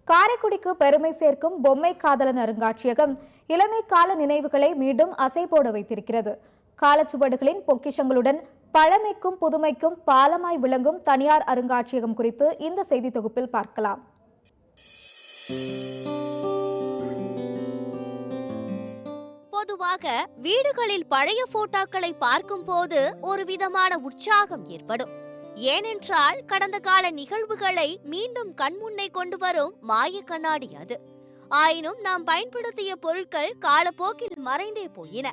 காரைக்குடிக்கு பெருமை சேர்க்கும் பொம்மை காதலன் அருங்காட்சியகம் இளமை கால நினைவுகளை மீண்டும் அசை போட வைத்திருக்கிறது. காலச்சுவடுகளின் பொக்கிஷங்களுடன் பழமைக்கும் புதுமைக்கும் பாலமாய் விளங்கும் தனியார் அருங்காட்சியகம் குறித்து இந்த செய்தி தொகுப்பில் பார்க்கலாம். பொதுவாக வீடுகளில் பழைய போட்டோக்களை பார்க்கும் போது ஒரு விதமான உற்சாகம் ஏற்படும். ஏனென்றால் கடந்த கால நிகழ்வுகளை மீண்டும் கண்முன்னே கொண்டு வரும் மாய கண்ணாடி அது. ஆயினும் நாம் பயன்படுத்திய பொருட்கள் காலப்போக்கில் மறைந்தே போயின.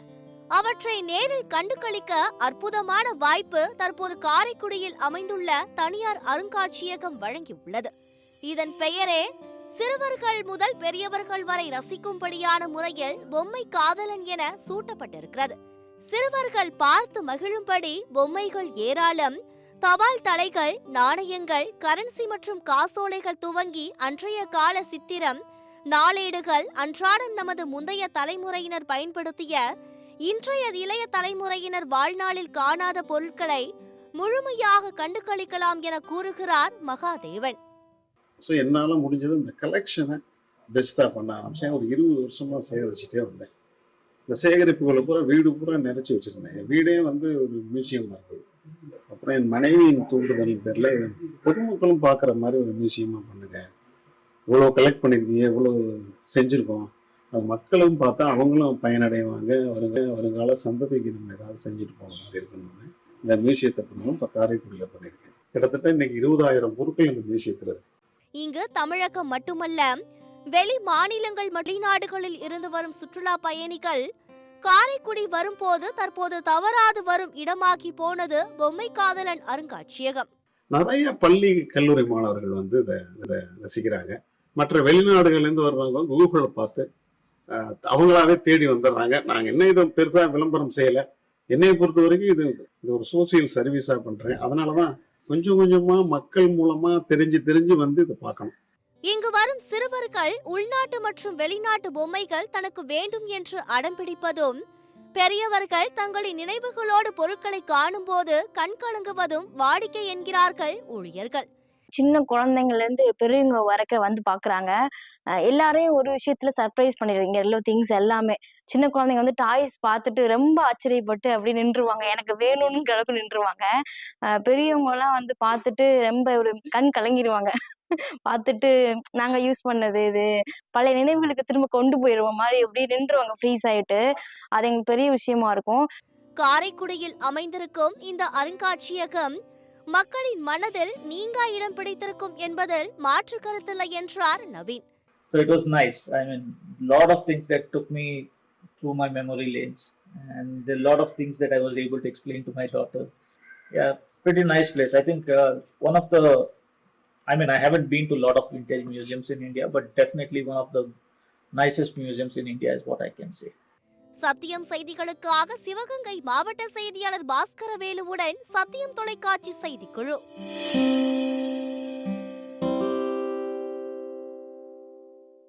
அவற்றை நேரில் கண்டு களிக்க அற்புதமான வாய்ப்பு தற்போது காரைக்குடியில் அமைந்துள்ள தனியார் அருங்காட்சியகம் வழங்கியுள்ளது. இதன் பெயரே சிறுவர்கள் முதல் பெரியவர்கள் வரை ரசிக்கும்படியான முறையில் பொம்மை காதலன் என சூட்டப்பட்டிருக்கிறது. சிறுவர்கள் பார்த்து மகிழும்படி பொம்மைகள் ஏராளம். தபால் தலைகள், நாணயங்கள், கரன்சி மற்றும் காசோலைகள் துவங்கி அன்றைய கால சித்திரம், நாளேடுகள், அன்றாடம் நமது முந்தைய தலைமுறையினர் பயன்படுத்திய இன்றைய இளைய தலைமுறையினர் வாழ்நாளில் காணாத பொருட்களை முழுமையாக கண்டு களிக்கலாம் என கூறுகிறார் மகாதேவன். என்னால் முடிஞ்சது இந்த கலெக்ஷனை பெஸ்ட்டாக பண்ண ஆரம்பிச்சேன். ஒரு 20 வருஷமாக சேகரிச்சுட்டே வந்தேன். இந்த சேகரிப்புகளை பூரா வீடு பூரா நிறைச்சி வச்சுருந்தேன். என் வீடே ஒரு மியூசியமாக இருக்குது. அப்புறம் என் மனைவியின் தூண்டுதல் பேரில் பொதுமக்களும் பார்க்குற மாதிரி ஒரு மியூசியமாக பண்ணுங்க, இவ்வளோ கலெக்ட் பண்ணியிருக்கீங்க, இவ்வளோ செஞ்சுருக்கோம், அது மக்களும் பார்த்தா அவங்களும் பயனடைவாங்க, வருங்கால சந்ததிக்கு நம்ம ஏதாவது செஞ்சுட்டு போகிற மாதிரி இருக்கணும்னு இந்த மியூசியத்தை பண்ணணும். இப்போ காரைக்குடியில் பண்ணியிருக்கேன். கிட்டத்தட்ட இன்னைக்கு 20,000 பொருட்கள் இந்த மியூசியத்தில் இருக்கு. இங்கு தமிழகம் மட்டுமல்ல, வெளி மாநிலங்கள் வெளிநாடுகளில் இருந்து வரும் சுற்றுலா பயணிகள் காரைக்குடி வரும்போது தற்போது தவறாது வரும் இடமாகி போனது பொம்மை காதலன் அருங்காட்சியகம். நிறைய பள்ளி கல்லூரி மாணவர்கள் இதை ரசிக்கிறாங்க. மற்ற வெளிநாடுகள்லேருந்து வர்றவங்க கூகுளை பார்த்து அவங்களாவே தேடி வந்துடுறாங்க. நாங்கள் என்ன இதை பெருசாக விளம்பரம் செய்யலை. என்னையை பொறுத்த வரைக்கும் இது ஒரு சோசியல் சர்வீஸாக பண்ணுறேன். அதனால தான் கொஞ்சம் கொஞ்சமாக மக்கள் மூலமாக தெரிஞ்சு இதை பார்க்கணும். இங்கு வரும் சிறுவர்கள் உள்நாட்டு மற்றும் வெளிநாட்டு பொம்மைகள் தனக்கு வேண்டும் என்று அடம்பிடிப்பதும், பெரியவர்கள் தங்களின் நினைவுகளோடு பொருட்களை காணும் போது கண் கலங்குவதும் வாடிக்கை என்கிறார்கள் ஊழியர்கள். சின்ன குழந்தைங்கள்ல இருந்து பெரியவங்க வரைக்கும் வந்து பாக்குறாங்க. எல்லாரையும் ஒரு விஷயத்துல சர்ப்ரைஸ் பண்ணிடுறீங்க. எல்லோ திங்ஸ் எல்லாமே சின்ன குழந்தைங்க டாய்ஸ் பார்த்துட்டு ரொம்ப ஆச்சரியப்பட்டு அப்படி நின்றுவாங்க. எனக்கு வேணும்னு கிழக்கு நின்றுவாங்க. பெரியவங்க எல்லாம் பார்த்துட்டு ரொம்ப ஒரு கண் கலங்கிடுவாங்க. பார்த்துட்டு நாங்க யூஸ் பண்ணது இது பழைய நினைவுகளுக்கு திரும்ப கொண்டு போயிடுவோம் மாதிரி எப்படி நின்றுவாங்க ஃப்ரீஸ் ஆயிட்டு. அது எங்களுக்கு பெரிய விஷயமா இருக்கும். காரைக்குடியில் அமைந்திருக்கும் இந்த அருங்காட்சியகம் மக்களின் மனதில் நீங்கா இடம் பிடித்திருக்கும் என்பதில் மாற்று கருத்தில்லை என்றார் Naveen. So it was nice. I mean, lot of things that took me through my memory lanes, and a lot of things that I was able to explain to my daughter. Yeah, pretty nice place. I think one of the, I mean, I haven't been to a lot of vintage museums in India, but definitely one of the nicest museums in India is what I can say. சத்தியம் செய்திகளுக்காக சிவகங்கை மாவட்ட செய்தியாளர் பாஸ்கரவேலுவுடன் சத்தியம் தொலைக்காட்சி செய்திக்குழு.